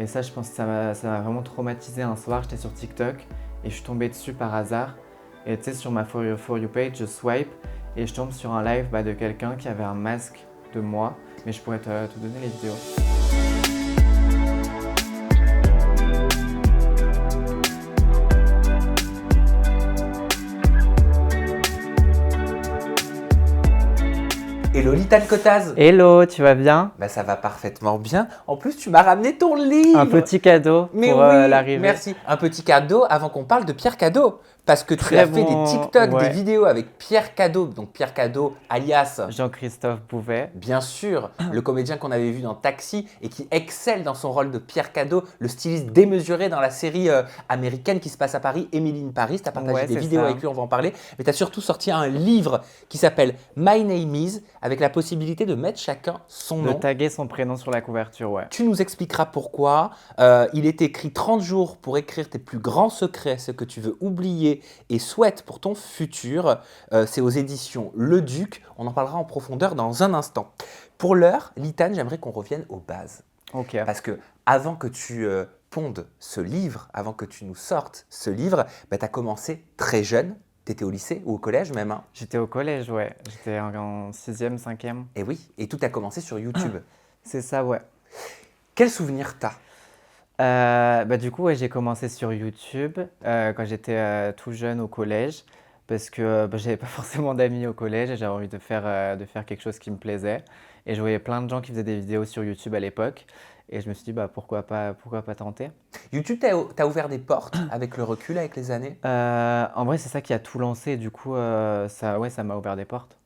Et ça, je pense que ça m'a vraiment traumatisé. Un soir, j'étais sur TikTok et je suis tombé dessus par hasard. Et tu sais, sur ma For You page, je swipe et je tombe sur un live de quelqu'un qui avait un masque de moi. Mais je pourrais te donner les vidéos. Hello Litane Cotaz. Hello, tu vas bien? Ça va parfaitement bien. En plus, tu m'as ramené ton livre. Un petit cadeau Mais pour oui, l'arrivée. merci. Un petit cadeau avant qu'on parle de Pierre Cadeau. Parce que tu Très as fait bon, des TikTok, ouais. des vidéos avec Pierre Cadeau. Donc Pierre Cadeau alias, Jean-Christophe Bouvet. bien sûr, le comédien qu'on avait vu dans Taxi et qui excelle dans son rôle de Pierre Cadeau, le styliste démesuré dans la série américaine qui se passe à Paris, Emily in Paris. Tu as partagé Ouais, des c'est vidéos ça. avec lui, on va en parler. Mais tu as surtout sorti un livre qui s'appelle My Name Is, avec la possibilité de mettre chacun son De nom. taguer son prénom sur la couverture, ouais. Tu nous expliqueras pourquoi. Il est écrit 30 jours pour écrire tes plus grands secrets, ce que tu veux oublier et souhaites pour ton futur. C'est aux éditions Le Duc. On en parlera en profondeur dans un instant. Pour l'heure, Litane, j'aimerais qu'on revienne aux bases. Ok. Parce que avant que tu pondes ce livre, avant que tu nous sortes ce livre, tu as commencé très jeune. Tu étais au lycée ou au collège même, hein. J'étais au collège, ouais. J'étais en 6e, 5e. Et oui, et tout a commencé sur YouTube. C'est ça, ouais. Quel souvenir t'as? Du coup, ouais, j'ai commencé sur YouTube quand j'étais tout jeune au collège parce que j'avais pas forcément d'amis au collège et j'avais envie de faire quelque chose qui me plaisait. Et je voyais plein de gens qui faisaient des vidéos sur YouTube à l'époque. Et je me suis dit, pourquoi pas tenter? YouTube t'as ouvert des portes avec le recul, avec les années? En vrai, c'est ça qui a tout lancé. Du coup, ça m'a ouvert des portes.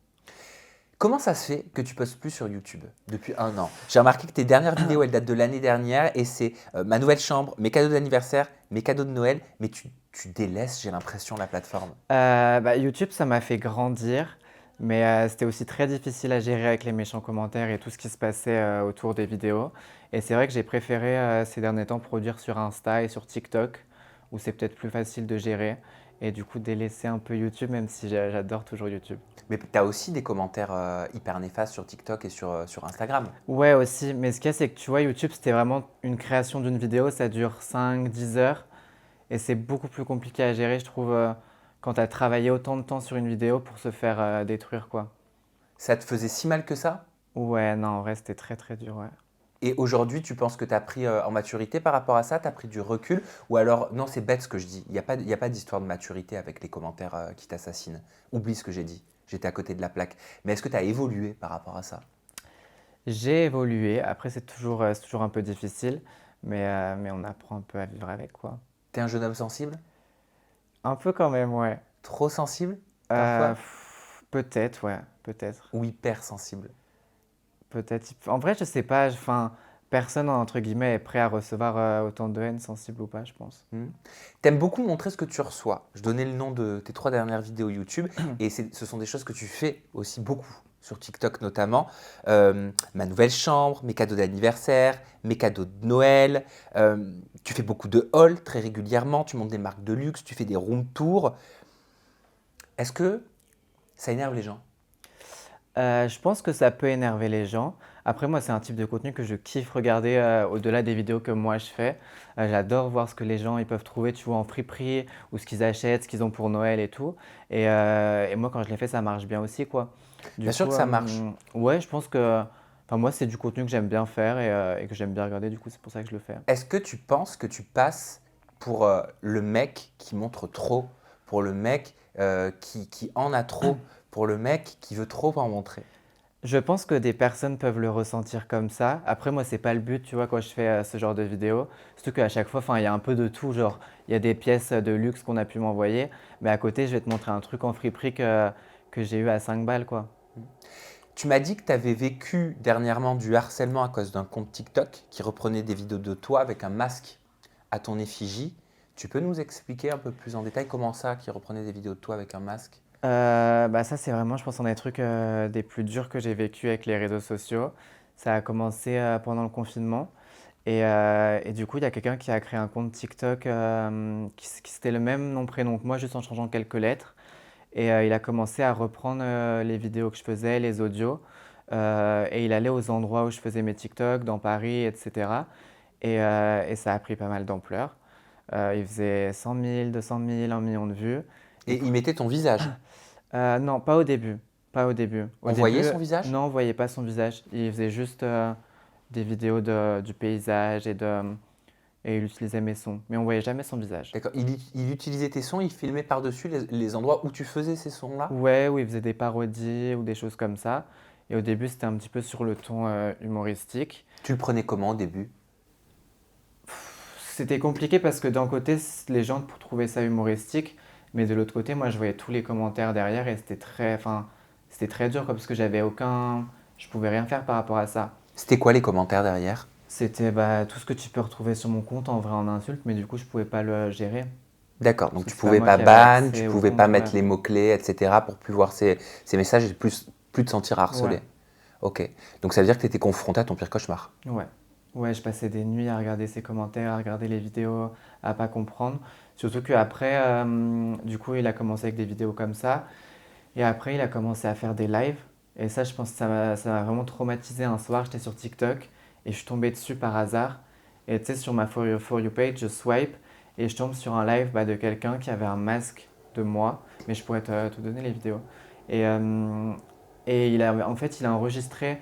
Comment ça se fait que tu postes plus sur YouTube depuis un an? J'ai remarqué que tes dernières vidéos, elles datent de l'année dernière et c'est ma nouvelle chambre, mes cadeaux d'anniversaire, mes cadeaux de Noël, mais tu délaisses, j'ai l'impression, la plateforme. YouTube, ça m'a fait grandir, mais c'était aussi très difficile à gérer avec les méchants commentaires et tout ce qui se passait autour des vidéos. Et c'est vrai que j'ai préféré ces derniers temps produire sur Insta et sur TikTok, où c'est peut-être plus facile de gérer. Et du coup, délaisser un peu YouTube, même si j'adore toujours YouTube. Mais tu as aussi des commentaires hyper néfastes sur TikTok et sur Instagram. Ouais, aussi. Mais ce qu'il y a, c'est que tu vois, YouTube, c'était vraiment une création d'une vidéo. Ça dure 5-10 heures. Et c'est beaucoup plus compliqué à gérer, je trouve, quand tu as travaillé autant de temps sur une vidéo pour se faire détruire, quoi. Ça te faisait si mal que ça? Ouais, non, en vrai, c'était très, très dur, ouais. Et aujourd'hui, tu penses que tu as pris en maturité par rapport à ça? Tu as pris du recul? Ou alors, non, c'est bête ce que je dis. Il y a pas d'histoire de maturité avec les commentaires qui t'assassinent. Oublie ce que j'ai dit. J'étais à côté de la plaque. Mais est-ce que tu as évolué par rapport à ça? J'ai évolué. Après, c'est toujours un peu difficile, mais on apprend un peu à vivre avec, quoi. T'es un jeune homme sensible? Un peu quand même, ouais. Trop sensible parfois? Peut-être, ouais, peut-être. Ou hyper sensible? Peut-être. En vrai, je sais pas. Enfin, personne, entre guillemets, est prêt à recevoir autant de haine, sensible ou pas, je pense. T'aimes beaucoup montrer ce que tu reçois. Je donnais le nom de tes 3 dernières vidéos YouTube et ce sont des choses que tu fais aussi beaucoup sur TikTok notamment. Ma nouvelle chambre, mes cadeaux d'anniversaire, mes cadeaux de Noël. Tu fais beaucoup de hauls très régulièrement, tu montes des marques de luxe, tu fais des room tours. Est-ce que ça énerve les gens? Je pense que ça peut énerver les gens. Après, moi, c'est un type de contenu que je kiffe regarder au-delà des vidéos que moi je fais. J'adore voir ce que les gens ils peuvent trouver, tu vois, en friperie, ou ce qu'ils achètent, ce qu'ils ont pour Noël et tout. Et moi, quand je les fais, ça marche bien aussi, quoi. Du Bien sûr coup, que ça marche. ouais, je pense que, enfin, moi, c'est du contenu que j'aime bien faire et que j'aime bien regarder. Du coup, c'est pour ça que je le fais. Est-ce que tu penses que tu passes pour le mec qui montre trop, pour le mec qui en a trop, pour le mec qui veut trop en montrer? Je pense que des personnes peuvent le ressentir comme ça. Après, moi, c'est pas le but, tu vois, quand je fais ce genre de vidéo. Surtout qu'à chaque fois, enfin, il y a un peu de tout. Genre, il y a des pièces de luxe qu'on a pu m'envoyer, mais à côté, je vais te montrer un truc en friperie que j'ai eu à 5 balles, quoi. Tu m'as dit que tu avais vécu dernièrement du harcèlement à cause d'un compte TikTok qui reprenait des vidéos de toi avec un masque à ton effigie. Tu peux nous expliquer un peu plus en détail comment ça, qui reprenait des vidéos de toi avec un masque? Ça, c'est vraiment, je pense, un des trucs des plus durs que j'ai vécu avec les réseaux sociaux. Ça a commencé pendant le confinement. Et du coup, il y a quelqu'un qui a créé un compte TikTok qui c'était le même nom, prénom que moi, juste en changeant quelques lettres. Et il a commencé à reprendre les vidéos que je faisais, les audios. Et il allait aux endroits où je faisais mes TikTok, dans Paris, etc. Et ça a pris pas mal d'ampleur. Il faisait 100 000, 200 000, 1 million de vues. Et Du il coup, mettait ton visage. non, pas au début. Pas au début. Au On voyait début, son visage? non, on voyait pas son visage. Il faisait juste des vidéos du paysage et il utilisait mes sons. Mais on voyait jamais son visage. D'accord. Il utilisait tes sons, il filmait par-dessus les endroits où tu faisais ces sons-là? Ouais, où il faisait des parodies ou des choses comme ça. Et au début, c'était un petit peu sur le ton humoristique. Tu le prenais comment au début? C'était compliqué parce que d'un côté, les gens trouvaient ça humoristique, mais de l'autre côté, moi, je voyais tous les commentaires derrière et c'était très dur quoi, parce que je pouvais rien faire par rapport à ça. C'était quoi les commentaires derrière? C'était tout ce que tu peux retrouver sur mon compte en vrai en insultes, mais du coup, je pouvais pas le gérer D'accord, parce donc que tu c'est pas pouvais moi pas qui avais ban, tu accès au pouvais pas compte, ouais. mettre les mots-clés, etc. pour plus voir ces messages et plus te sentir Ouais, harcelé. Ok, donc ça veut dire que tu étais confronté à ton pire cauchemar. ouais. Ouais, je passais des nuits à regarder ses commentaires, à regarder les vidéos, à pas comprendre. Surtout qu'après, du coup, il a commencé avec des vidéos comme ça. Et après, il a commencé à faire des lives. Et ça, je pense que ça m'a vraiment traumatisé. Un soir, j'étais sur TikTok et je suis tombé dessus par hasard. Et tu sais, sur ma For You page, je swipe et je tombe sur un live de quelqu'un qui avait un masque de moi. Mais je pourrais te donner les vidéos. Et, euh, en fait, il a enregistré,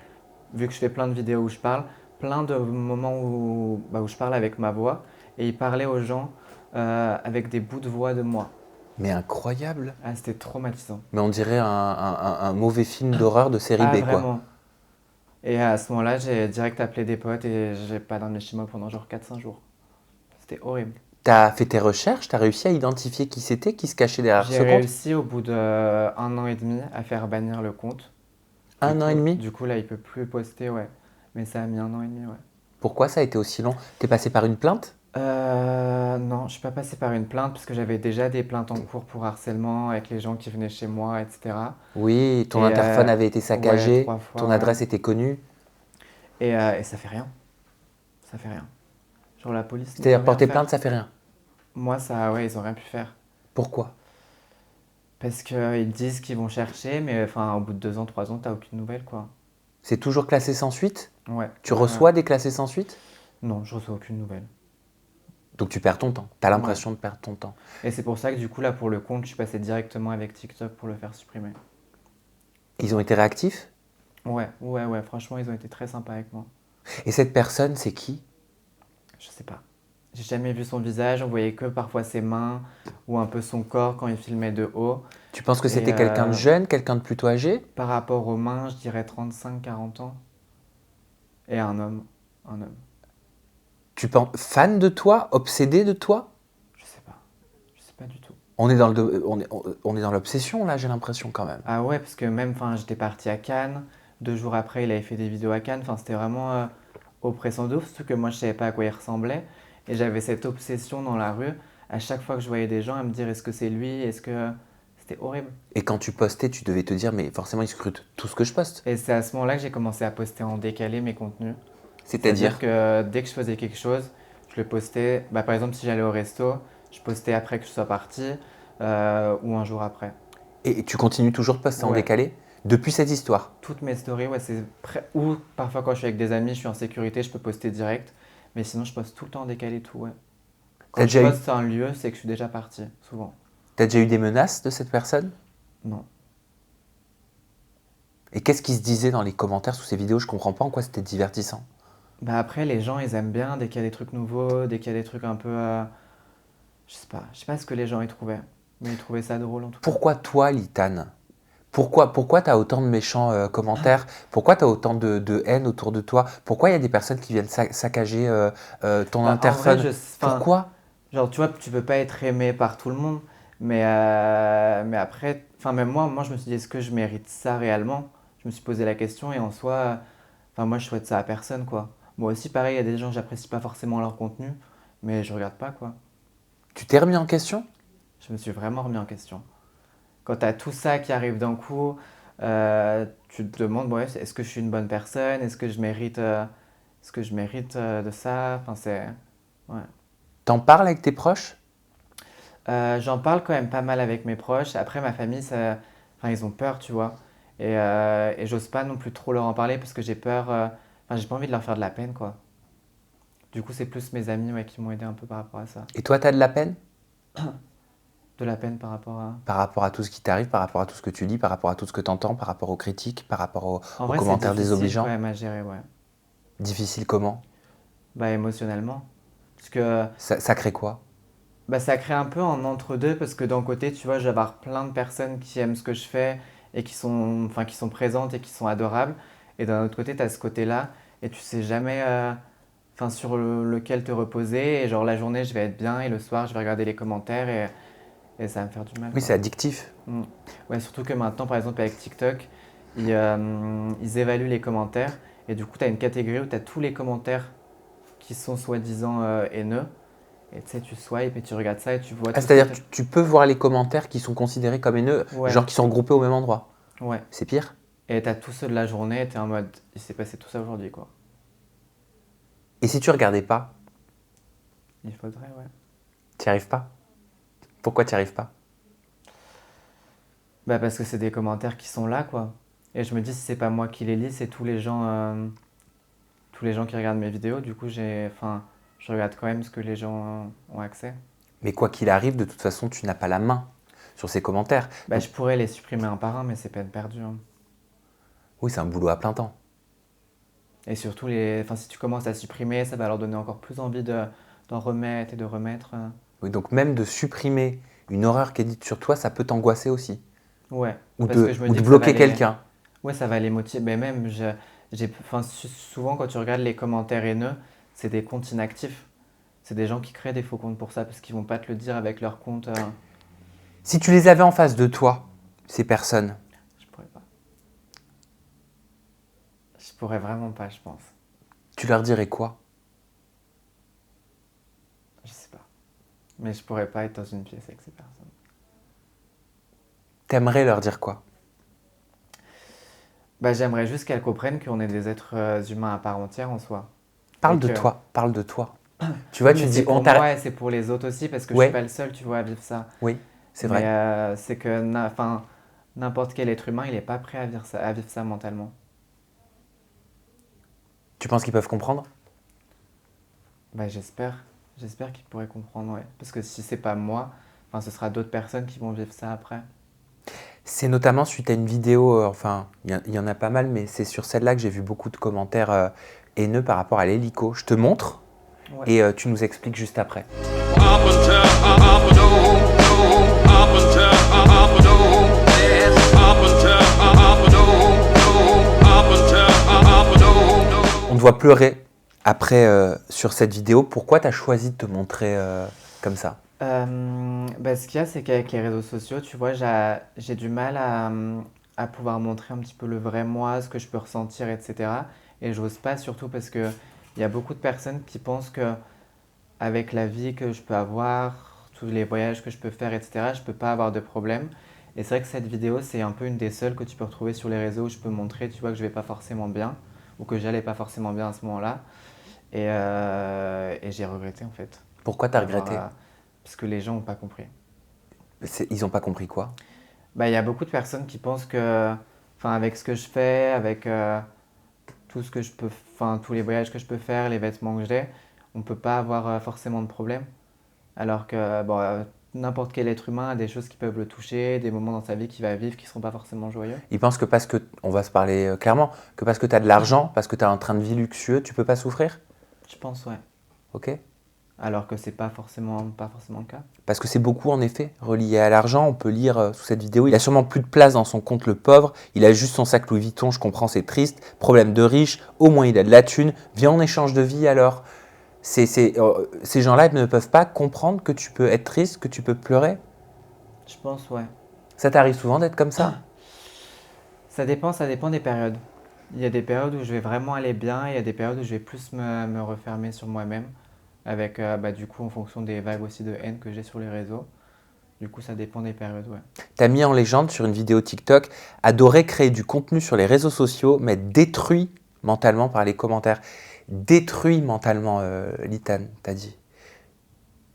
vu que je fais plein de vidéos où je parle, plein de moments où je parle avec ma voix. Et il parlait aux gens avec des bouts de voix de moi. Mais incroyable. Ah, c'était traumatisant. Mais on dirait un mauvais film d'horreur de série Ah, B, quoi. vraiment. Et à ce moment-là, j'ai direct appelé des potes et j'ai pas dormi chez moi pendant genre 4 5 jours. C'était horrible. T'as fait tes recherches, t'as réussi à identifier qui c'était, qui se cachait derrière J'ai ce compte? réussi au bout d'1 an et demi à faire bannir le compte. Du 1 an et coup, demi? du coup là, il peut plus poster, ouais. Mais ça a mis 1 an et demi, ouais. Pourquoi ça a été aussi long? T'es passé par une plainte? Non, je suis pas passé par une plainte parce que j'avais déjà des plaintes en cours pour harcèlement avec les gens qui venaient chez moi, etc. Oui, ton Et interphone avait été ouais, saccagé, 3 fois, ton ouais. adresse était connue. Et ça fait rien. Ça fait rien. Genre la police ne peut C'est-à-dire rien porter plainte, faire. ça fait rien. Moi, ça, ouais, ils ont rien pu faire. Pourquoi? Parce qu'ils disent qu'ils vont chercher, mais enfin, au bout de 2 ans, 3 ans, t'as aucune nouvelle, quoi. C'est toujours classé sans suite? Ouais, Tu ouais, ouais. reçois des classés sans suite? Non, je reçois aucune nouvelle. Donc tu perds ton temps. T'as Ouais. l'impression de perdre ton temps. Et c'est pour ça que du coup, là, pour le compte, je suis passé directement avec TikTok pour le faire supprimer. Ils ont été réactifs? Ouais, ouais, ouais, franchement, ils ont été très sympas avec moi. Et cette personne, c'est qui? Je sais pas. J'ai jamais vu son visage, on voyait que parfois ses mains ou un peu son corps quand il filmait de haut. Tu penses que Et c'était quelqu'un de jeune, quelqu'un de plutôt âgé? par rapport aux mains, je dirais 35 40 ans. Et un homme. Un homme. Tu penses fan de toi, obsédé de toi? Je sais pas. Je sais pas du tout. On est dans on est dans l'obsession là, j'ai l'impression quand même. Ah ouais, parce que même, enfin, j'étais parti à Cannes. 2 jours après, il avait fait des vidéos à Cannes. Enfin, c'était vraiment oppressant de ouf, surtout que moi, je savais pas à quoi il ressemblait. Et j'avais cette obsession dans la rue. À chaque fois que je voyais des gens, à me dire est-ce que c'est lui? Est-ce que. C'était horrible. Et quand tu postais, tu devais te dire, mais forcément, ils scrutent tout ce que je poste. Et c'est à ce moment-là que j'ai commencé à poster en décalé mes contenus. C'est-à-dire C'est-à-dire, que dès que je faisais quelque chose, je le postais. Par exemple, si j'allais au resto, je postais après que je sois parti ou un jour après. et tu continues toujours de poster en Ouais. décalé depuis cette histoire. Toutes mes stories, ouais, ou parfois quand je suis avec des amis, je suis en sécurité, je peux poster direct. Mais sinon, je poste tout le temps en décalé et tout, ouais. T'as Quand je déjà eu, poste un lieu, c'est que je suis déjà parti, souvent. t'as déjà eu des menaces de cette personne? Non. Et qu'est-ce qui se disait dans les commentaires sous ces vidéos? Je comprends pas en quoi c'était divertissant. Après, les gens, ils aiment bien dès qu'il y a des trucs nouveaux, dès qu'il y a des trucs un peu. Je sais pas ce que les gens y trouvaient. Mais ils trouvaient ça drôle en tout cas. Pourquoi toi, Litane? Pourquoi tu as autant de méchants commentaires? Pourquoi tu as autant de haine autour de toi? Pourquoi il y a des personnes qui viennent saccager ton En vrai, interphone? enfin, Pourquoi? genre, tu vois, tu peux pas être aimé par tout le monde. Mais après, enfin, même moi, je me suis dit, est-ce que je mérite ça réellement? Je me suis posé la question et en soi, enfin, moi, je souhaite ça à personne, quoi. Moi aussi, pareil, il y a des gens, j'apprécie pas forcément leur contenu, mais je regarde pas, quoi. Tu t'es remis en question? Je me suis vraiment remis en question. Quand tu as tout ça qui arrive d'un coup, tu te demandes, bon, ouais, est-ce que je suis une bonne personne? Est-ce que je mérite de ça? Enfin, c'est. Ouais. T'en parles avec tes proches? J'en parle quand même pas mal avec mes proches. Après, ma famille, enfin, ils ont peur, tu vois. Et j'ose pas non plus trop leur en parler parce que j'ai peur. Enfin, j'ai pas envie de leur faire de la peine, quoi. Du coup, c'est plus mes amis ouais, qui m'ont aidé un peu par rapport à ça. Et toi, tu as de la peine De la peine par rapport à... par rapport à tout ce qui t'arrive, par rapport à tout ce que tu lis, par rapport à tout ce que tu entends, par rapport aux critiques, par rapport En aux vrai, c'est commentaires difficile quand désobligeants? même à gérer, ouais. Difficile comment? Bah, émotionnellement. Parce que Ça crée quoi? bah, ça crée un peu en entre-deux, parce que d'un côté, tu vois, je vais avoir plein de personnes qui aiment ce que je fais et enfin, qui sont présentes et qui sont adorables. Et d'un autre côté, tu as ce côté-là et tu sais jamais enfin, sur lequel te reposer. Et genre, la journée, je vais être bien et le soir, je vais regarder les commentaires et ça va me faire du mal, Oui, quoi. c'est addictif. Mm. Ouais, surtout que maintenant, par exemple, avec TikTok, ils évaluent les commentaires et du coup, tu as une catégorie où tu as tous les commentaires qui sont soi-disant haineux. Et tu sais, tu swipes et tu regardes ça et tu vois Ah, tout ce que c'est-à-dire tu... que tu peux voir les commentaires qui sont considérés comme haineux, Ouais, genre qui sont regroupés au même endroit. ouais. C'est pire. Et t'as tous ceux de la journée et t'es en mode, il s'est passé tout ça aujourd'hui, quoi. Et si tu regardais pas, Il faudrait, ouais. tu n'y arrives pas? Pourquoi tu n'y arrives pas? Bah parce que c'est des commentaires qui sont là, quoi. Et je me dis, si c'est pas moi qui les lis, c'est tous les gens qui regardent mes vidéos. Du coup, enfin, je regarde quand même ce que les gens ont accès. Mais quoi qu'il arrive, de toute façon, tu n'as pas la main sur ces commentaires. Bah, Donc, je pourrais les supprimer un par un, mais c'est peine perdue, hein. oui, c'est un boulot à plein temps. Et surtout, enfin, si tu commences à supprimer, ça va leur donner encore plus envie d'en remettre et de remettre. Oui, donc même de supprimer une horreur qui est dite sur toi, ça peut t'angoisser aussi. Ouais, Ou parce que je me ou dis de que ça va bloquer quelqu'un. ouais, ça va les motiver. Mais même, enfin, souvent, quand tu regardes les commentaires haineux, c'est des comptes inactifs. C'est des gens qui créent des faux comptes pour ça, parce qu'ils vont pas te le dire avec leur compte. Si tu les avais en face de toi, ces personnes, Je pourrais pas. Je pourrais vraiment pas, je pense. tu leur dirais quoi? Je sais pas. Mais je pourrais pas être dans une pièce avec ces personnes. T'aimerais leur dire quoi? Bah, j'aimerais juste qu'elles comprennent qu'on est des êtres humains à part entière en soi. Parle Et de que... toi, parle de toi. Tu vois, Oui, tu mais te c'est dis, on pour t'arrête. moi et c'est pour les autres aussi, parce que je suis Ouais, pas le seul, tu vois, à vivre ça. oui, c'est Mais vrai. c'est que enfin, n'importe quel être humain, il est pas prêt à vivre ça mentalement. Tu penses qu'ils peuvent comprendre? Bah, j'espère. J'espère qu'ils pourraient comprendre, ouais. Parce que si c'est pas moi, enfin, ce sera d'autres personnes qui vont vivre ça après. C'est notamment suite à une vidéo, enfin, il y en a pas mal, mais c'est sur celle-là que j'ai vu beaucoup de commentaires haineux par rapport à l'hélico. Je te montre Ouais. et tu nous expliques juste après. On te voit pleurer après sur cette vidéo. Pourquoi tu as choisi de te montrer comme ça? Bah, ce qu'il y a, c'est qu'avec les réseaux sociaux, tu vois, j'ai du mal à pouvoir montrer un petit peu le vrai moi, ce que je peux ressentir, etc. Et j'ose pas, surtout parce que il y a beaucoup de personnes qui pensent que avec la vie que je peux avoir, tous les voyages que je peux faire, etc., je peux pas avoir de problème. Et c'est vrai que cette vidéo, c'est un peu une des seules que tu peux retrouver sur les réseaux où je peux montrer, tu vois, que je vais pas forcément bien, ou que j'allais pas forcément bien à ce moment-là. Et j'ai regretté, en fait, Pourquoi tu as d'avoir, regretté? parce que les gens n'ont pas compris. Ils n'ont pas compris quoi? Bah, il y a beaucoup de personnes qui pensent que, enfin, avec ce que je fais, avec tout ce que je peux, enfin, tous les voyages que je peux faire, les vêtements que j'ai, on peut pas avoir forcément de problème. Alors que bon, n'importe quel être humain a des choses qui peuvent le toucher, des moments dans sa vie qu'il va vivre qui ne seront pas forcément joyeux. Ils pensent que parce que, on va se parler clairement, que parce que tu as de l'argent, parce que tu as un train de vie luxueux, tu peux pas souffrir? Je pense, ouais. Ok? Alors que c'est pas forcément le cas. Parce que c'est beaucoup en effet relié à l'argent. On peut lire sous cette vidéo, il a sûrement plus de place dans son compte, le pauvre. Il a juste son sac Louis Vuitton, je comprends, c'est triste. Problème de riche, au moins il a de la thune. Viens en échange de vie alors. Ces gens-là ne peuvent pas comprendre que tu peux être triste, que tu peux pleurer. Je pense, ouais. Ça t'arrive souvent d'être comme ça? Ça dépend des périodes. Il y a des périodes où je vais vraiment aller bien, et il y a des périodes où je vais plus me refermer sur moi-même, avec bah, du coup en fonction des vagues aussi de haine que j'ai sur les réseaux. Du coup, ça dépend des périodes, ouais. T'as mis en légende sur une vidéo TikTok, adorer créer du contenu sur les réseaux sociaux, mais détruit mentalement par les commentaires. Détruit mentalement, Lithan, t'as dit.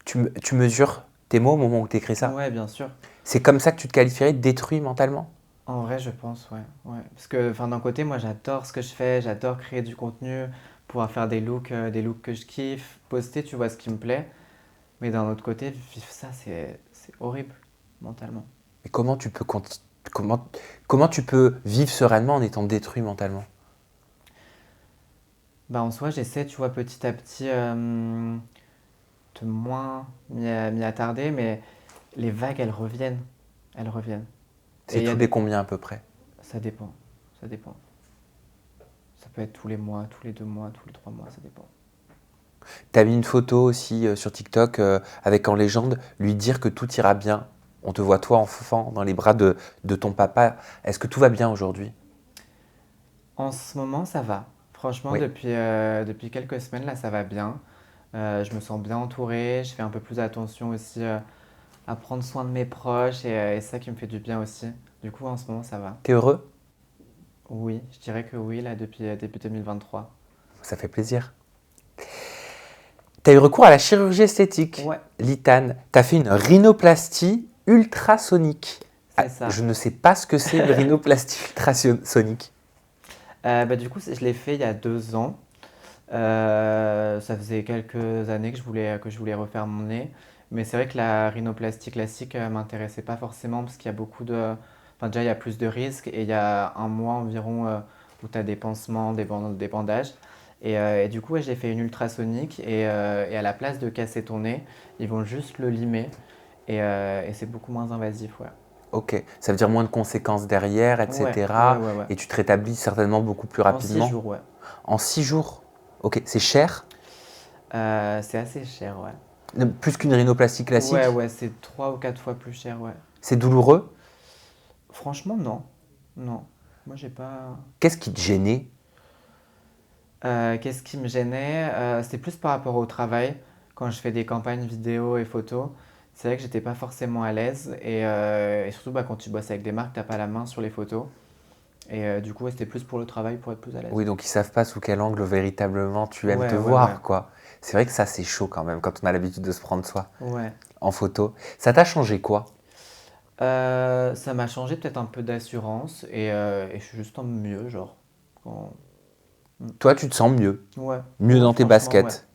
Tu mesures tes mots au moment où tu écris ça? Ouais, bien sûr. C'est comme ça que tu te qualifierais, détruit mentalement? En vrai, je pense, ouais. Ouais. Parce que, enfin, d'un côté, moi, j'adore ce que je fais, j'adore créer du contenu, pouvoir faire des looks que je kiffe, poster, tu vois, ce qui me plaît. Mais d'un autre côté, vivre ça, c'est horrible mentalement. Mais comment, comment tu peux vivre sereinement en étant détruit mentalement? Bah, en soi, j'essaie, tu vois, petit à petit de moins m'y attarder, mais les vagues, elles reviennent. Elles reviennent. Et C'est il y a tous les des... combien à peu près? Ça dépend. Ça dépend. Ça peut être tous les mois, tous les 2 mois, tous les 3 mois, ça dépend. Tu as mis une photo aussi sur TikTok avec en légende lui dire que tout ira bien. On te voit toi enfant dans les bras de ton papa. Est-ce que tout va bien aujourd'hui? En ce moment, ça va. Franchement, Oui. depuis quelques semaines, là, ça va bien. Je me sens bien entourée. Je fais un peu plus attention aussi à prendre soin de mes proches et c'est ça qui me fait du bien aussi. Du coup, en ce moment, ça va. T'es heureux? Oui, je dirais que oui, là, depuis début 2023. Ça fait plaisir. Tu as eu recours à la chirurgie esthétique, Ouais, Litane. Tu as fait une rhinoplastie ultrasonique. Ah, c'est ça. je ne sais pas ce que c'est une rhinoplastie ultrasonique. Du coup, je l'ai fait il y a 2 ans. Ça faisait quelques années que je voulais refaire mon nez. Mais c'est vrai que la rhinoplastie classique m'intéressait pas forcément parce qu'il y a beaucoup de... Enfin, déjà, il y a plus de risques et il y a un mois environ où tu as des pansements, des bandages. Et du coup, ouais, j'ai fait une ultrasonique et à la place de casser ton nez, ils vont juste le limer et c'est beaucoup moins invasif, ouais. Ok, ça veut dire moins de conséquences derrière, Ouais, ouais, etc. ouais, ouais. Et tu te rétablis certainement beaucoup plus En six rapidement. jours, ouais. En 6 jours. Ok, c'est cher. C'est assez cher, ouais. Plus qu'une rhinoplastie Ouais, classique. ouais, c'est 3 ou 4 fois plus cher, ouais. C'est douloureux. Franchement, non. Non. Moi, j'ai pas. Qu'est-ce qui te gênait? Qu'est-ce qui me gênait? C'était plus par rapport au travail. Quand je fais des campagnes vidéo et photos, c'est vrai que j'étais pas forcément à l'aise. Et surtout, bah, quand tu bosses avec des marques, t'as pas la main sur les photos. Et du coup, ouais, c'était plus pour le travail, pour être plus à l'aise. Oui, donc ils savent pas sous quel angle véritablement tu aimes te Ouais, ouais, ouais. voir, quoi. C'est vrai que ça, c'est chaud quand même, quand on a l'habitude de se prendre soi Ouais. en photo. Ça t'a changé quoi? Ça m'a changé peut-être un peu d'assurance et je suis juste en mieux, genre. Quand- Toi, tu te sens mieux, Ouais, mieux ouais, dans tes franchement, ouais. baskets.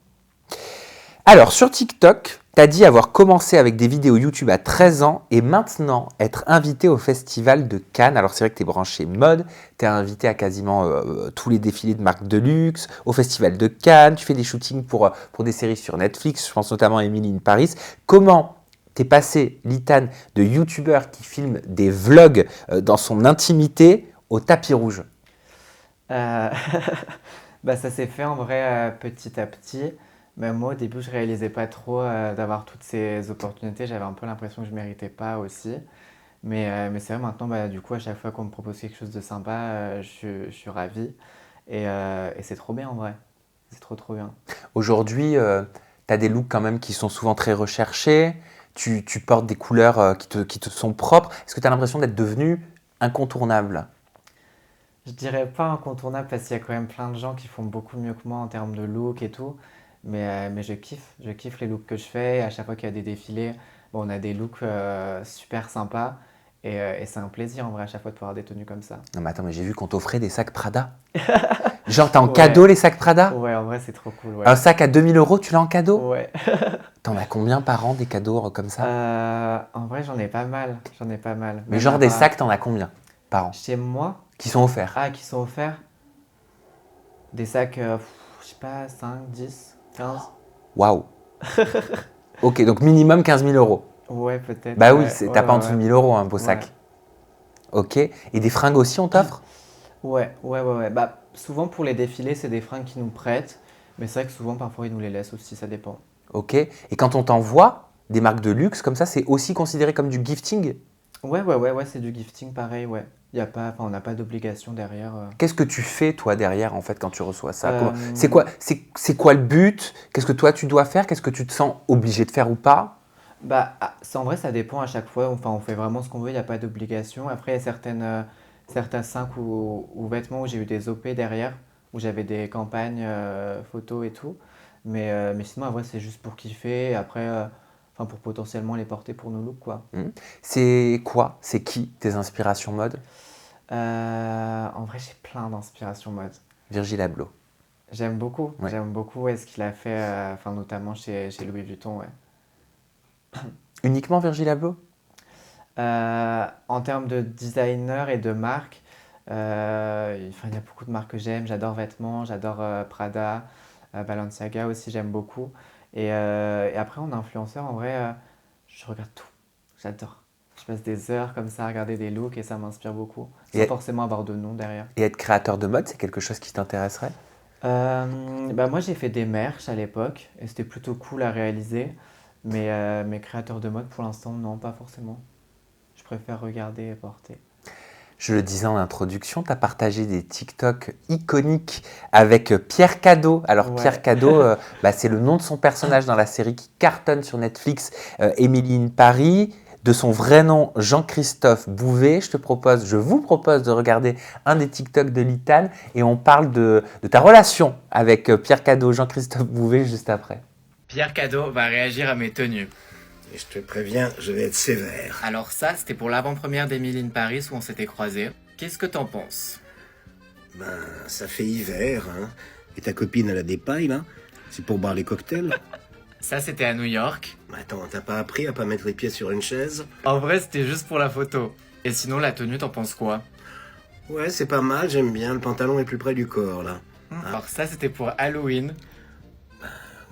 Alors, sur TikTok, t'as dit avoir commencé avec des vidéos YouTube à 13 ans et maintenant être invité au Festival de Cannes. Alors, c'est vrai que t'es branché mode, t'es invité à quasiment tous les défilés de marques de luxe, au Festival de Cannes, tu fais des shootings pour des séries sur Netflix, je pense notamment à Emily in Paris. Comment t'es passé, Litane, de YouTubeur qui filme des vlogs dans son intimité au tapis rouge? Euh, Bah, ça s'est fait en vrai petit à petit. Mais moi, au début, je réalisais pas trop d'avoir toutes ces opportunités. J'avais un peu l'impression que je méritais pas aussi. Mais c'est vrai, maintenant, bah, du coup, à chaque fois qu'on me propose quelque chose de sympa, je suis ravi. Et c'est trop bien en vrai. C'est trop, trop bien. Aujourd'hui, tu as des looks quand même qui sont souvent très recherchés. Tu portes des couleurs qui te sont propres. Est-ce que tu as l'impression d'être devenu incontournable? Je dirais pas incontournable parce qu'il y a quand même plein de gens qui font beaucoup mieux que moi en termes de look et tout. Mais je kiffe. Je kiffe les looks que je fais. Et à chaque fois qu'il y a des défilés, bon, on a des looks super sympas. Et c'est un plaisir en vrai à chaque fois de pouvoir des tenues comme ça. Non, mais attends, mais j'ai vu qu'on t'offrait des sacs Prada. Genre, t'as en cadeau Ouais, les sacs Prada? ouais, en vrai c'est trop cool, Un ouais. sac à 2 000 euros, tu l'as en cadeau? Ouais. T'en as combien par an des cadeaux comme ça? En vrai j'en ai pas mal. J'en ai pas mal. Mais Même genre à des part sacs, t'en as combien par an? chez moi, Qui sont offerts? ah, qui sont offerts. Des sacs, je sais pas, 5, 10, 15. Waouh! Ok, donc minimum 15 000 euros. Ouais, peut-être, Bah oui, ouais, ouais, t'as pas en ouais, dessous de ouais. 1 000 euros un beau Ouais. sac. Ok. Et des fringues aussi, on t'offre? Ouais, ouais, ouais, ouais. Bah, souvent pour les défilés, c'est des fringues qu'ils nous prêtent, mais c'est vrai que souvent, parfois, ils nous les laissent aussi, ça dépend. Ok. Et quand on t'envoie des marques de luxe comme ça, c'est aussi considéré comme du gifting? Ouais, ouais, ouais, ouais, c'est du gifting pareil, ouais. Y a pas, enfin, on n'a pas d'obligation derrière. Qu'est-ce que tu fais toi derrière en fait quand tu reçois ça? Euh, C'est quoi le but? Qu'est-ce que toi tu dois faire? Qu'est-ce que tu te sens obligé de faire ou pas? Bah, en vrai, ça dépend à chaque fois. Enfin, on fait vraiment ce qu'on veut, il n'y a pas d'obligation. Après, il y a certains sacs ou vêtements où j'ai eu des OP derrière, où j'avais des campagnes photos et tout. Mais sinon, en vrai, c'est juste pour kiffer. Après, enfin, pour potentiellement les porter pour nos looks, quoi. Hmm. C'est quoi? C'est qui tes inspirations mode? En vrai, j'ai plein d'inspirations mode. Virgil Abloh. Ouais. J'aime beaucoup ouais, ce qu'il a fait, enfin, notamment chez Louis Vuitton, ouais. Uniquement Virgil Abloh? En termes de designer et de marque, enfin, il y a beaucoup de marques que j'aime. J'adore vêtements, j'adore Prada, Balenciaga aussi, j'aime beaucoup. Et après, en influenceur, en vrai, je regarde tout. J'adore. Je passe des heures comme ça à regarder des looks et ça m'inspire beaucoup, sans Et, forcément avoir de nom derrière. et être créateur de mode, c'est quelque chose qui t'intéresserait? Bah moi, j'ai fait des merch à l'époque et c'était plutôt cool à réaliser. Mais créateur de mode, pour l'instant, non, pas forcément. Je préfère regarder et porter. Je le disais en introduction, tu as partagé des TikTok iconiques avec Pierre Cadeau. Alors Pierre Ouais. Cadeau, c'est le nom de son personnage dans la série qui cartonne sur Netflix, Emily in Paris. De son vrai nom, Jean-Christophe Bouvet. Je vous propose de regarder un des TikTok de Litane et on parle de ta relation avec Pierre Cadeau, Jean-Christophe Bouvet juste après. Pierre Cadeau va réagir à mes tenues. Et je te préviens, je vais être sévère. Alors ça, c'était pour l'avant-première d'Emily in Paris où on s'était croisés. Qu'est-ce que t'en penses? Ben, ça fait hiver, hein. Et ta copine, elle a des pailles, là? C'est pour boire les cocktails? Ça, c'était à New York. Attends, t'as pas appris à pas mettre les pieds sur une chaise? En vrai, c'était juste pour la photo. Et sinon, la tenue, t'en penses quoi? Ouais, c'est pas mal, j'aime bien. Le pantalon est plus près du corps, là. Alors ça, c'était pour Halloween.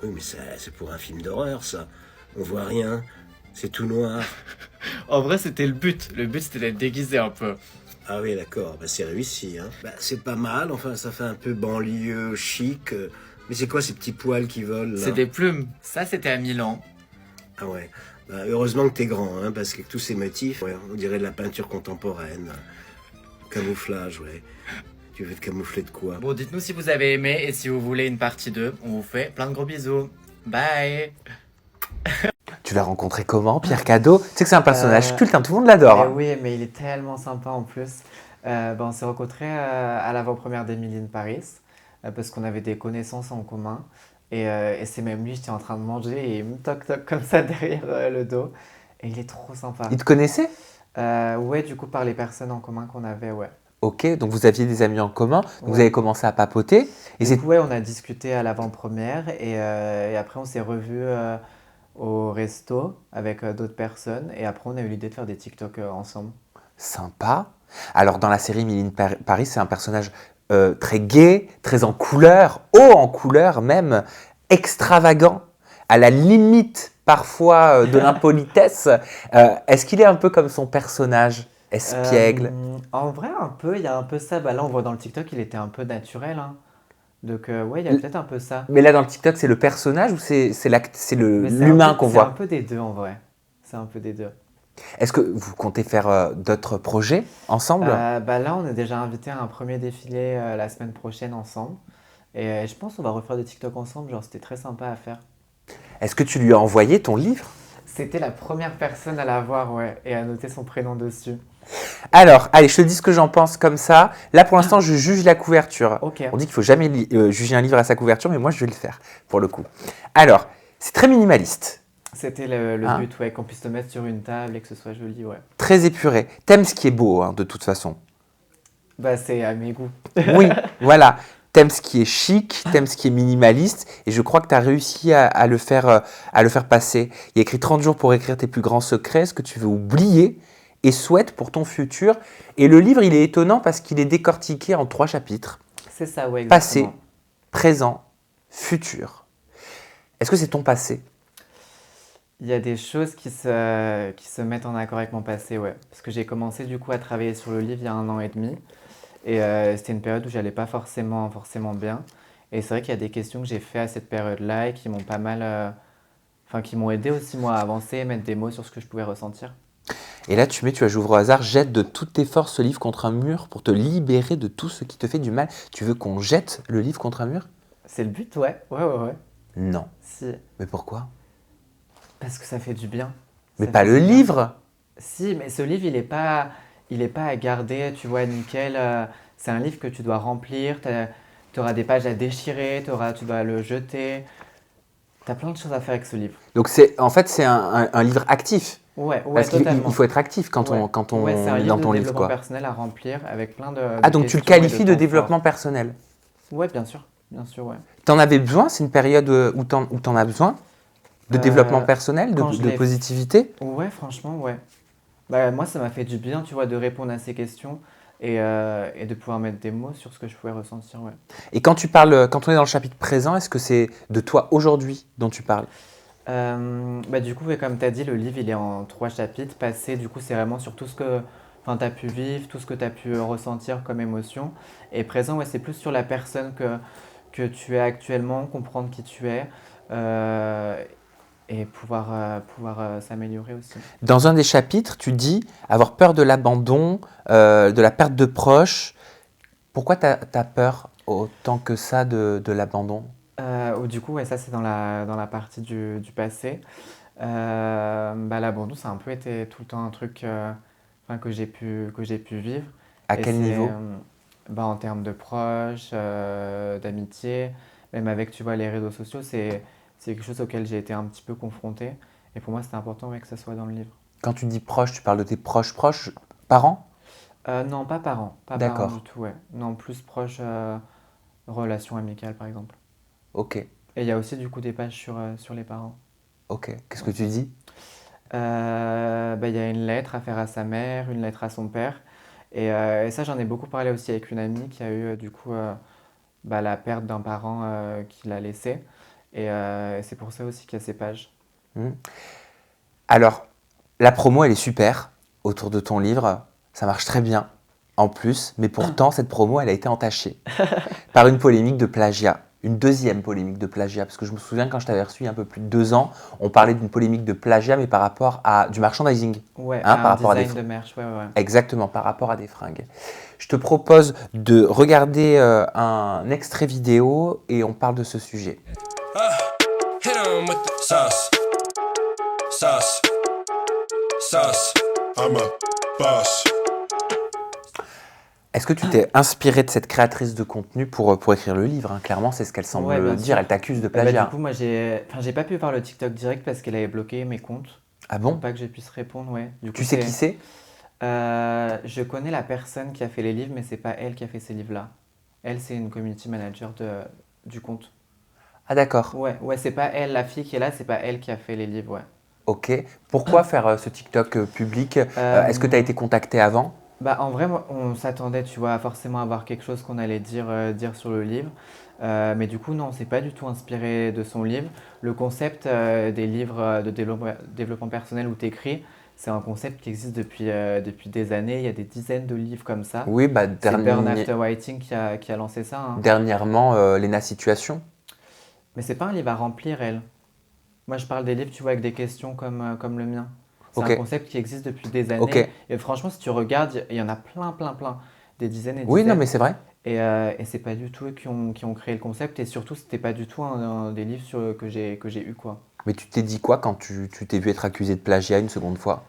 Oui, mais c'est pour un film d'horreur, ça. On voit rien. C'est tout noir. En vrai, c'était le but. Le but, c'était d'être déguisé un peu. Ah oui, d'accord. Bah, c'est réussi, hein. Bah, c'est pas mal. Enfin, ça fait un peu banlieue chic. Mais c'est quoi ces petits poils qui volent, là? C'est des plumes. Ça, c'était à Milan. Ah ouais. Bah, heureusement que t'es grand, hein, parce que tous ces motifs, ouais, on dirait de la peinture contemporaine. Camouflage, ouais. Tu veux te camoufler de quoi? Bon, dites-nous si vous avez aimé et si vous voulez une partie 2. On vous fait plein de gros bisous. Bye. Tu l'as rencontré comment, Pierre Cadeau? Tu sais que c'est un personnage Euh, culte, hein, tout le monde l'adore. Eh Hein. oui, mais il est tellement sympa en plus. On s'est rencontrés à l'avant-première d'Emily in Paris parce qu'on avait des connaissances en commun. Et c'est même lui, j'étais en train de manger et il me toc-toc comme ça derrière le dos. Et il est trop sympa. Il te connaissait? Ouais, du coup, par les personnes en commun qu'on avait, ouais. Ok, donc vous aviez des amis en commun, donc vous Ouais. avez commencé à papoter. Et Du c'est coup, ouais, on a discuté à l'avant-première et après, on s'est revus au resto avec d'autres personnes. Et après, on a eu l'idée de faire des TikTok ensemble. sympa. Alors dans la série Emily in Paris, c'est un personnage très gai, très en couleur, haut en couleur même, extravagant, à la limite parfois de l'impolitesse. Est-ce qu'il est un peu comme son personnage, espiègle? En vrai, un peu, il y a un peu ça. Bah là, on voit dans le TikTok, il était un peu naturel, hein. Donc, ouais, il y a peut-être un peu ça. Mais là dans le TikTok, c'est le personnage ou c'est Mais l'humain qu'on c'est un voit? peu des deux en vrai. C'est un peu des deux. Est-ce que vous comptez faire d'autres projets ensemble? Bah là, on est déjà invité à un premier défilé la semaine prochaine ensemble. Et je pense qu'on va refaire des TikTok ensemble. Genre, c'était très sympa à faire. Est-ce que tu lui as envoyé ton livre? C'était la première personne à la voir, ouais, et à noter son prénom dessus. Alors, allez, je te dis ce que j'en pense comme ça. Là, pour l'instant, je juge la couverture. Ok. On dit qu'il faut jamais juger un livre à sa couverture, mais moi, je vais le faire, pour le coup. Alors, c'est très minimaliste, C'était le hein, but, ouais, qu'on puisse te mettre sur une table et que ce soit joli, ouais. très épuré. T'aimes ce qui est beau, hein, de toute façon. Bah, c'est à mes goûts. Oui, voilà. T'aimes ce qui est chic, t'aimes ce qui est minimaliste, et je crois que tu as réussi à le faire passer. Il y a écrit 30 jours pour écrire tes plus grands secrets, ce que tu veux oublier et souhaite pour ton futur. Et le livre, il est étonnant parce qu'il est décortiqué en 3 chapitres. C'est ça, ouais, Passé, exactement. présent, futur. Est-ce que c'est ton passé? Il y a des choses qui se mettent en accord avec mon passé, ouais. Parce que j'ai commencé du coup à travailler sur le livre il y a 1 an et demi. Et c'était une période où j'allais pas forcément bien. Et c'est vrai qu'il y a des questions que j'ai fait à cette période-là et qui m'ont pas mal, enfin qui m'ont aidé aussi moi à avancer et mettre des mots sur ce que je pouvais ressentir. Et là, j'ouvre au hasard, jette de toutes tes forces ce livre contre un mur pour te libérer de tout ce qui te fait du mal. Tu veux qu'on jette le livre contre un mur? C'est le but, ouais, ouais. Non. Si, Mais pourquoi? parce que ça fait du bien. Mais Ça pas fait le du bien. livre! Si, mais ce livre, il est pas à garder, tu vois, nickel. C'est un livre que tu dois remplir. Tu auras des pages à déchirer, tu dois le jeter. Tu as plein de choses à faire avec ce livre. Donc en fait, c'est un livre actif. Ouais, ouais, Parce qu'il totalement. faut être actif quand Ouais. on Ouais, c'est un est livre dans de ton livre, développement quoi. personnel à remplir avec plein de Ah, donc tu le questions et de qualifies de temps développement forts. personnel. Ouais, bien sûr. bien sûr, ouais. T'en avais besoin? C'est une période où t'en as besoin? De développement Euh, personnel, quand je de l'ai positivité? Ouais, franchement, ouais. Bah, moi, ça m'a fait du bien, tu vois, de répondre à ces questions et de pouvoir mettre des mots sur ce que je pouvais ressentir, ouais. Et quand tu parles, quand on est dans le chapitre présent, est-ce que c'est de toi aujourd'hui dont tu parles? Bah, du coup, ouais, comme tu as dit, le livre, il est en 3 chapitres. Passé, du coup, c'est vraiment sur tout ce que enfin, tu as pu vivre, tout ce que tu as pu ressentir comme émotion. Et présent, ouais, c'est plus sur la personne que tu es actuellement, comprendre qui tu es euh, et pouvoir s'améliorer aussi. Dans un des chapitres, tu dis avoir peur de l'abandon, de la perte de proches. Pourquoi tu as peur autant que ça de l'abandon? Ou du coup, ouais, ça, c'est dans la partie du passé. Bah, l'abandon, ça a un peu été tout le temps un truc enfin, que j'ai pu vivre. À Et quel c'est niveau? bah, en termes de proches, d'amitié, même avec tu vois, les réseaux sociaux, c'est quelque chose auquel j'ai été un petit peu confronté. Et pour moi, c'était important ouais, que ça soit dans le livre. Quand tu dis proche, tu parles de tes proches, parents? Non, pas parents D'accord, du tout, ouais. Non, plus proche, relation amicale par exemple. ok, Et il y a aussi du coup des pages sur les parents. ok. Qu'est-ce que Ouais. tu dis? Bah, il y a une lettre à faire à sa mère, une lettre à son père. Et ça, j'en ai beaucoup parlé aussi avec une amie qui a eu du coup bah, la perte d'un parent qui l'a laissé. Et c'est pour ça aussi qu'il y a ces pages. Hmm. Alors, la promo, elle est super autour de ton livre. Ça marche très bien en plus, mais pourtant, cette promo, elle a été entachée par une polémique de plagiat. Une deuxième polémique de plagiat, parce que je me souviens quand je t'avais reçu il y a un peu plus de 2 ans, on parlait d'une polémique de plagiat, mais par rapport à du merchandising, Ouais, hein, un par rapport à design de merch, ouais, ouais, ouais. exactement, par rapport à des fringues. Je te propose de regarder un extrait vidéo et on parle de ce sujet. Hit 'em with the sauce, sauce, sauce. I'm a boss. Est-ce que tu t'es inspiré de cette créatrice de contenu pour écrire le livre, hein? Clairement, c'est ce qu'elle Ouais, semble bien dire. sûr. Elle t'accuse de Et bah, du coup, plagiat. moi, j'ai pas pu voir le TikTok direct parce qu'elle avait bloqué mes comptes Ah pour bon? pas que je puisse répondre, ouais. Du coup, Tu sais qui c'est? Je connais la personne qui a fait les livres, mais c'est pas elle qui a fait ces livres-là. Elle, c'est une community manager du compte. Ah d'accord. Ouais, ouais, c'est pas elle, la fille qui est là, c'est pas elle qui a fait les livres, ouais. Ok. Pourquoi faire ce TikTok public? Est-ce que tu as Euh, été contacté avant? Bah, en vrai, on s'attendait, tu vois, à forcément avoir quelque chose qu'on allait dire sur le livre. Mais du coup, non, on s'est pas du tout inspiré de son livre. Le concept des livres de développement personnel où tu écris, c'est un concept qui existe depuis des années. Il y a des dizaines de livres comme ça. Oui, bah, C'est Burn After Writing qui a lancé ça, hein. dernièrement, Lena Situation. Mais c'est pas un livre à remplir, elle. Moi, je parle des livres, tu vois, avec des questions comme le mien. C'est Ok, un concept qui existe depuis des ok. années. Et franchement, si tu regardes, il y en a plein, plein, plein. Des dizaines et Oui, non, mais dizaines. c'est vrai. Et c'est pas du tout eux qui ont créé le concept. Et surtout, c'était pas du tout un des livres que j'ai eu, quoi. Mais tu t'es dit quoi quand tu t'es vu être accusé de plagiat une seconde fois?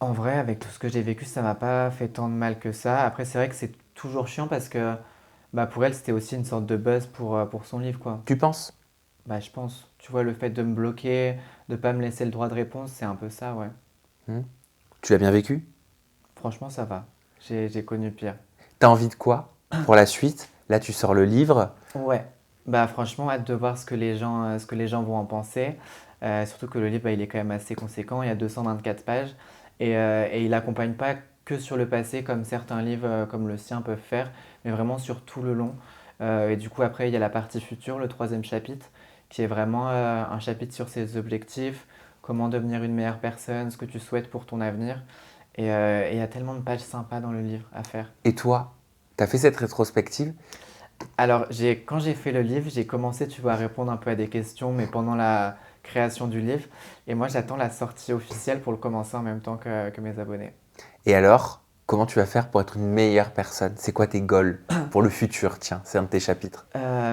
En vrai, avec tout ce que j'ai vécu, ça m'a pas fait tant de mal que ça. Après, c'est vrai que c'est toujours chiant parce que bah, pour elle, c'était aussi une sorte de buzz pour son livre, quoi. Tu penses? Bah, je pense. Tu vois, le fait de me bloquer, de pas me laisser le droit de réponse, c'est un peu ça, ouais. Hmm. Tu l'as bien vécu? Franchement, ça va. J'ai connu pire. T'as envie de quoi pour la suite? Là, tu sors le livre. Ouais. Bah, franchement, hâte de voir ce que les gens vont en penser. Surtout que le livre, bah, il est quand même assez conséquent. Il y a 224 pages. Et il accompagne pas que sur le passé, comme certains livres comme le sien peuvent faire, mais vraiment sur tout le long. Et du coup, après, il y a la partie future, le troisième chapitre, qui est vraiment un chapitre sur ses objectifs, comment devenir une meilleure personne, ce que tu souhaites pour ton avenir. Et il y a tellement de pages sympas dans le livre à faire. Et toi, t'as fait cette rétrospective? Alors, quand j'ai fait le livre, j'ai commencé, tu vois, à répondre un peu à des questions, mais pendant la création du livre. Et moi, j'attends la sortie officielle pour le commencer en même temps que mes abonnés. Et alors, comment tu vas faire pour être une meilleure personne? C'est quoi tes goals pour le futur? Tiens, c'est un de tes chapitres.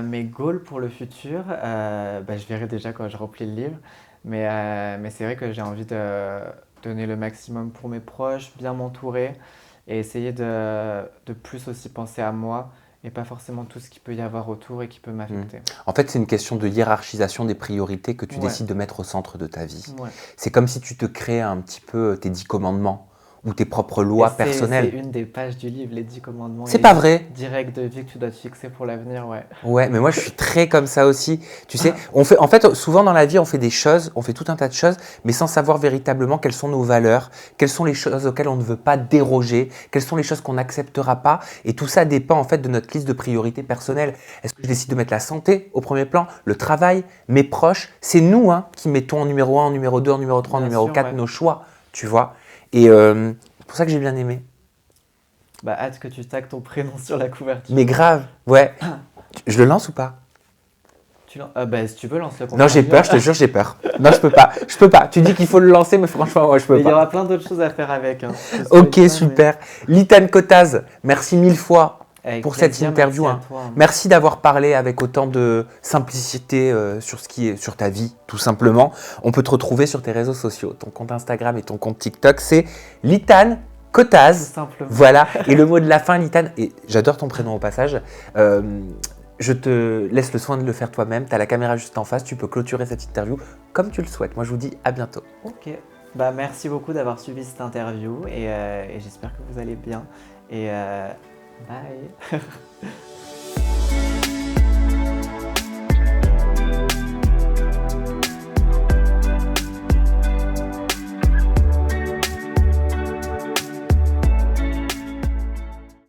Mes goals pour le futur, bah, je verrai déjà quand je remplis le livre. Mais c'est vrai que j'ai envie de donner le maximum pour mes proches, bien m'entourer et essayer de plus aussi penser à moi et pas forcément tout ce qu'il peut y avoir autour et qui peut Hmm. m'affecter. En fait, c'est une question de hiérarchisation des priorités que tu Ouais, décides de mettre au centre de ta vie. ouais, C'est comme si tu te créais un petit peu tes 10 commandements, ou tes propres lois C'est personnelles. une des pages du livre, les 10 commandements, C'est les pas vrai. 10 règles de vie que tu dois te fixer pour l'avenir, ouais. Ouais, mais moi je suis très comme ça aussi. Tu sais, en fait, souvent dans la vie, on fait des choses, on fait tout un tas de choses, mais sans savoir véritablement quelles sont nos valeurs, quelles sont les choses auxquelles on ne veut pas déroger, quelles sont les choses qu'on n'acceptera pas. Et tout ça dépend en fait de notre liste de priorités personnelles. Est-ce que je décide de mettre la santé au premier plan, le travail, mes proches? C'est nous qui mettons en numéro 1, en numéro 2, en numéro 3, en Bien numéro sûr, 4 ouais. nos choix, tu vois. Et c'est pour ça que j'ai bien aimé. Bah, hâte que tu tagues ton prénom sur la couverture. Mais grave, ouais. Je le lance ou pas? Bah, si tu veux, lance-le. Non, j'ai peur, je te jure, j'ai peur. Non, je peux pas. Je peux pas. Tu dis qu'il faut le lancer, mais franchement, moi, je peux Mais il y pas. aura plein d'autres choses à faire avec. Hein. Je te Ok, souhaite ça, super. Litan Kotaz, merci mille fois mais avec pour cette plaisir, interview. merci à toi, hein. Merci d'avoir parlé avec autant de simplicité sur ce qui est sur ta vie, tout simplement. On peut te retrouver sur tes réseaux sociaux. Ton compte Instagram et ton compte TikTok, c'est Litan Tout Kotaz. simplement. Voilà. Et le mot de la fin, Litan, et j'adore ton prénom au passage. Je te laisse le soin de le faire toi-même. Tu as la caméra juste en face. Tu peux clôturer cette interview comme tu le souhaites. Moi, je vous dis à bientôt. Ok. Bah, merci beaucoup d'avoir suivi cette interview et j'espère que vous allez bien. Et bye.